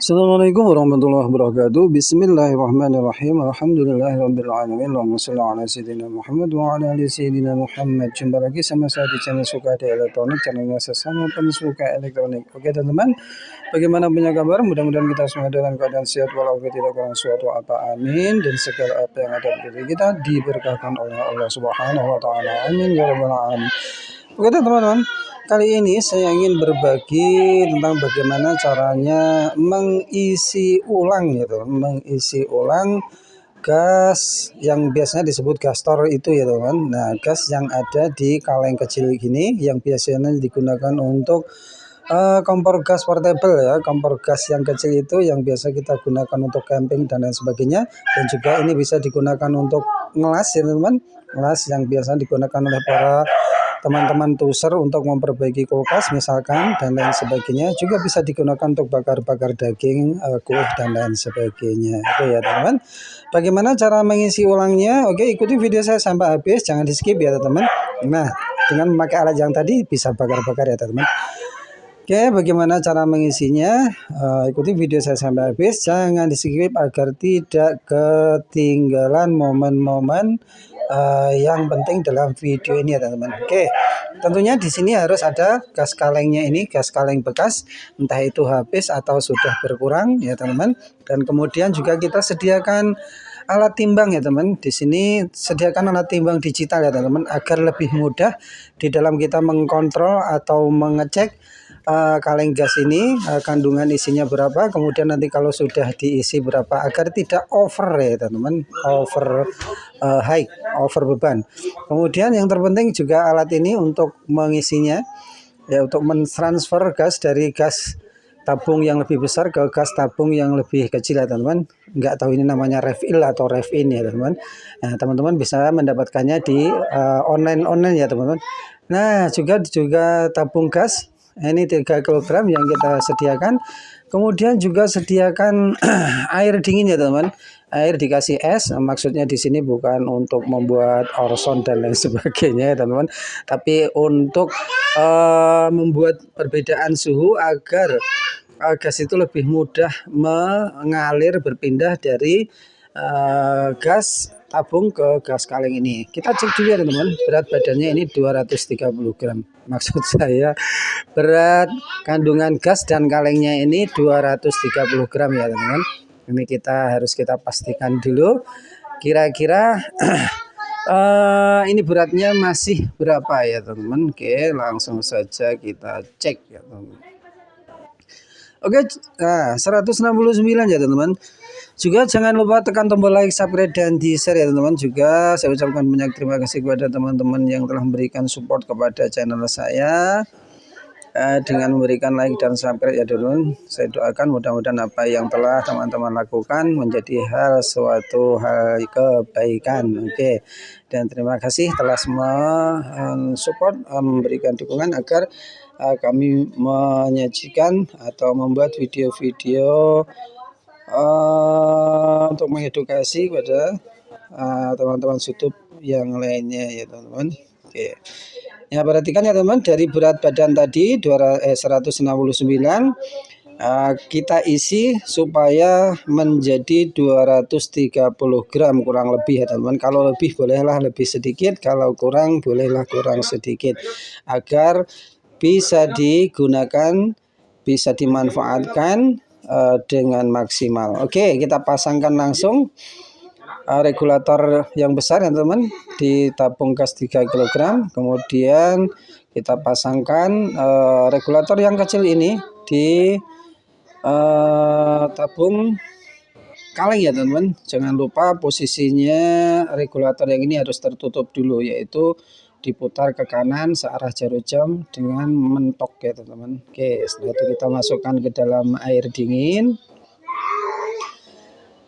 Assalamualaikum warahmatullahi wabarakatuh. Bismillahirrahmanirrahim. Alhamdulillahirrabbilalamin. Allahumma sholli ala sayyidina Muhammad wa ala ali sayyidina Muhammad. Jumpa lagi sama saya di channel Suka Hati Elektronik, channelnya sesama penyuka elektronik. Oke teman-teman, bagaimana punya kabar? Mudah-mudahan kita semua dalam keadaan sehat walafiat, tidak kurang suatu apa, amin. Dan segala apa yang ada pada diri kita diberkahkan oleh Allah Subhanahu wa taala. Amin ya rabbal alamin. Oke teman-teman, kali ini saya ingin berbagi tentang bagaimana caranya mengisi ulang gas yang biasanya disebut gas store itu ya teman. Nah, gas yang ada di kaleng kecil gini yang biasanya digunakan untuk kompor gas portable ya, kompor gas yang kecil itu yang biasa kita gunakan untuk camping dan lain sebagainya, dan juga ini bisa digunakan untuk ngelas ya teman, ngelas yang biasa digunakan oleh para teman-teman tuser untuk memperbaiki kulkas misalkan dan lain sebagainya, juga bisa digunakan untuk bakar-bakar daging, kue dan lain sebagainya. Oke ya teman, bagaimana cara mengisi ulangnya? Oke, ikuti video saya sampai habis, jangan di skip ya teman. Nah, dengan memakai alat yang tadi bisa bakar-bakar ya teman. Oke, bagaimana cara mengisinya? Ikuti video saya sampai habis, jangan di skip agar tidak ketinggalan momen-momen yang penting dalam video ini ya teman-teman. Oke, tentunya di sini harus ada gas kalengnya ini, gas kaleng bekas, entah itu habis atau sudah berkurang ya teman-teman. Dan kemudian juga kita sediakan alat timbang ya teman. Di sini sediakan alat timbang digital ya teman-teman, agar lebih mudah di dalam kita mengkontrol atau mengecek kaleng gas ini kandungan isinya berapa, kemudian nanti kalau sudah diisi berapa, agar tidak over ya teman-teman, over high, over beban. Kemudian yang terpenting juga alat ini untuk mengisinya ya, untuk mentransfer gas dari gas tabung yang lebih besar ke gas tabung yang lebih kecil ya teman-teman. Nggak tahu ini namanya refill atau refin ya teman-teman. Nah, teman-teman bisa mendapatkannya di online ya teman-teman. Nah, juga tabung gas ini 3 kg yang kita sediakan. Kemudian juga sediakan air dingin ya teman-teman. Air dikasih es, maksudnya di sini bukan untuk membuat orson dan lain sebagainya ya teman-teman, tapi untuk membuat perbedaan suhu agar gas itu lebih mudah mengalir berpindah dari gas tabung ke gas kaleng ini. Kita cek dulu ya teman-teman, berat badannya ini 230 gram. Maksud saya berat kandungan gas dan kalengnya ini 230 gram ya teman-teman. Ini harus kita pastikan dulu kira-kira ini beratnya masih berapa ya teman-teman. Oke, langsung saja kita cek ya teman-teman. Oke, nah 169 ya teman-teman. Juga jangan lupa tekan tombol like, subscribe, dan di share ya teman-teman. Juga saya ucapkan banyak terima kasih kepada teman-teman yang telah memberikan support kepada channel saya dengan memberikan like dan subscribe ya teman-teman. Saya doakan mudah-mudahan apa yang telah teman-teman lakukan menjadi suatu hal kebaikan. Oke, dan terima kasih telah semua support, memberikan dukungan agar kami menyajikan atau membuat video-video untuk mengedukasi kepada teman-teman YouTube yang lainnya ya teman-teman. Oke. Ya, perhatikan ya teman, dari berat badan tadi 169 kita isi supaya menjadi 230 gram kurang lebih ya teman-teman. Kalau lebih bolehlah lebih sedikit, kalau kurang bolehlah kurang sedikit, agar bisa digunakan, bisa dimanfaatkan dengan maksimal. Oke, kita pasangkan langsung regulator yang besar ya teman-teman di tabung gas 3 kg. Kemudian kita pasangkan regulator yang kecil ini di tabung kaleng ya teman-teman. Jangan lupa posisinya regulator yang ini harus tertutup dulu, yaitu diputar ke kanan searah jarum jam dengan mentok ya teman-teman. Oke, setelah itu kita masukkan ke dalam air dingin.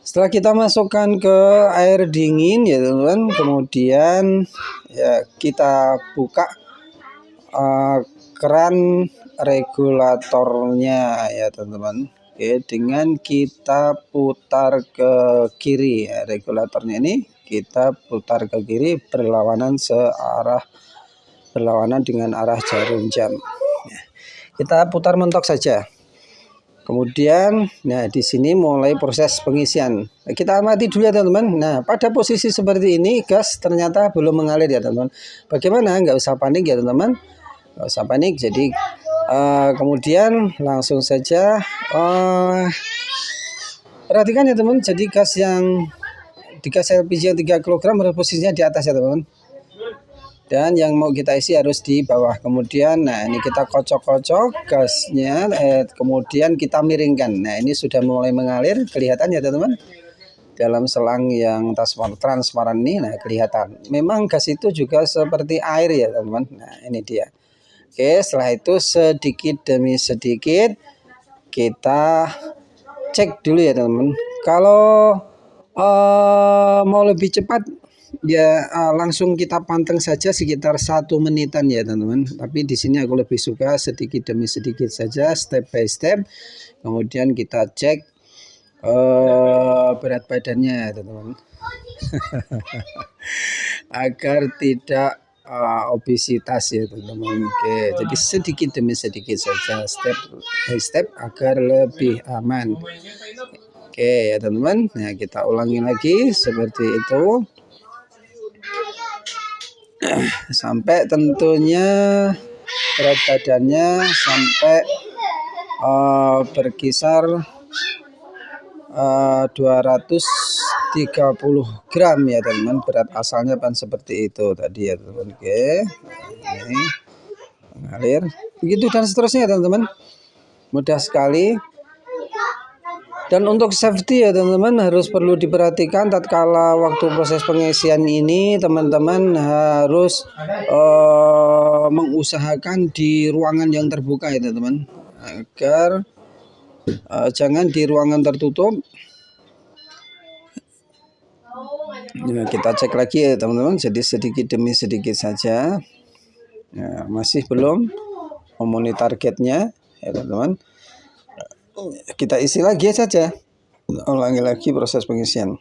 Setelah kita masukkan ke air dingin ya teman-teman, kemudian ya kita buka keran regulatornya ya teman-teman. Oke, dengan kita putar ke kiri ya, regulatornya ini kita putar ke kiri berlawanan dengan arah jarum jam. Kita putar mentok saja. Kemudian, nah di sini mulai proses pengisian. Kita amati dulu ya teman-teman. Nah, pada posisi seperti ini gas ternyata belum mengalir ya teman-teman. Bagaimana? Nggak usah panik ya teman-teman. Nggak usah panik. Jadi kemudian langsung saja perhatikan ya teman-teman. Jadi gas di gas LPG yang 3 kg posisinya di atas ya teman-teman. Dan yang mau kita isi harus di bawah. Kemudian nah ini kita kocok-kocok gasnya, kemudian kita miringkan. Nah ini sudah mulai mengalir, kelihatan ya teman-teman, dalam selang yang transparan ini. Nah kelihatan memang gas itu juga seperti air ya teman-teman. Nah ini dia. Oke, setelah itu sedikit demi sedikit kita cek dulu ya teman-teman. Kalau mau lebih cepat ya langsung kita panteng saja sekitar 1 menitan ya teman-teman. Tapi di sini aku lebih suka sedikit demi sedikit saja, step by step. Kemudian kita cek berat badannya teman-teman. Agar tidak obesitas ya teman-teman. Oke, jadi sedikit demi sedikit saja, step by step agar lebih aman. Oke ya teman-teman. Nah kita ulangi lagi seperti itu. Sampai tentunya berat badannya sampai berkisar 230 gram ya teman-teman. Berat asalnya kan seperti itu tadi ya teman-teman. Oke, ini mengalir begitu dan seterusnya teman-teman. Mudah sekali. Dan untuk safety ya teman-teman harus perlu diperhatikan tatkala waktu proses pengisian ini, teman-teman harus mengusahakan di ruangan yang terbuka ya teman-teman, agar jangan di ruangan tertutup. Nah, kita cek lagi ya teman-teman, jadi sedikit demi sedikit saja. Nah, masih belum memenuhi targetnya ya teman-teman. Kita isi lagi saja, ulangi lagi proses pengisian.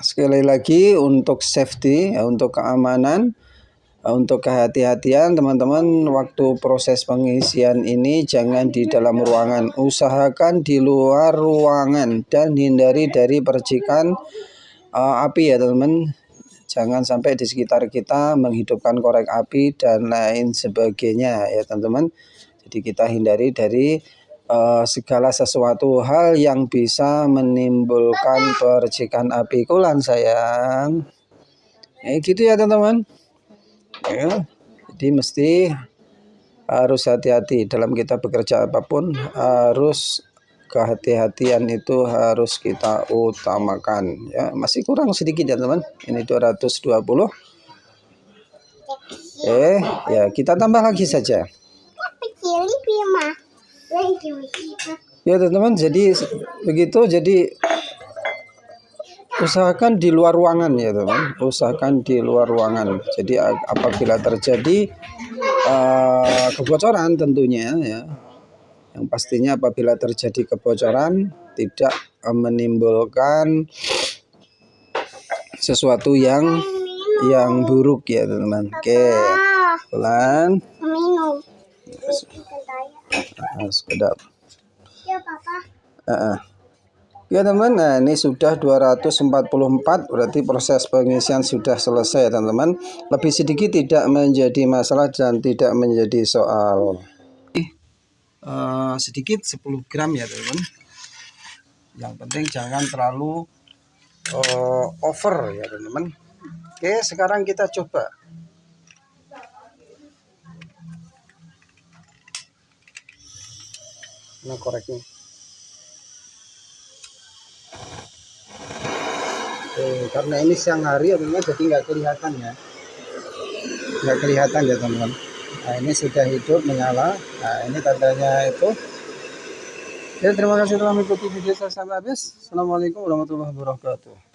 Sekali lagi untuk safety, untuk keamanan, untuk kehati-hatian teman-teman, waktu proses pengisian ini jangan di dalam ruangan, usahakan di luar ruangan dan hindari dari percikan api ya teman-teman. Jangan sampai di sekitar kita menghidupkan korek api dan lain sebagainya ya teman-teman. Jadi kita hindari dari segala sesuatu hal yang bisa menimbulkan percikan api. Kulan sayang, gitu ya teman-teman. Ya, jadi mesti harus hati-hati dalam kita bekerja apapun, harus kehati-hatian itu harus kita utamakan ya. Masih kurang sedikit ya teman, ini 220. Ya kita tambah lagi saja ya teman-teman. Jadi begitu, jadi usahakan di luar ruangan ya teman, usahakan di luar ruangan. Jadi apabila terjadi kebocoran tentunya ya, yang pastinya apabila terjadi kebocoran tidak menimbulkan sesuatu yang buruk ya teman-teman. Oke, pelan. Sedap. Ya teman, nah ini sudah 244, berarti proses pengisian sudah selesai teman-teman. Lebih sedikit tidak menjadi masalah dan tidak menjadi soal. Sedikit 10 gram ya teman-teman. Yang penting jangan terlalu over ya teman-teman. Oke, sekarang kita coba. Nah koreknya. Karena ini siang hari ya teman-teman, jadi nggak kelihatan ya, teman-teman. Nah ini sudah hidup menyala. Nah ini tandanya itu. Ya terima kasih telah mengikuti video saya sampai habis. Assalamualaikum warahmatullahi wabarakatuh.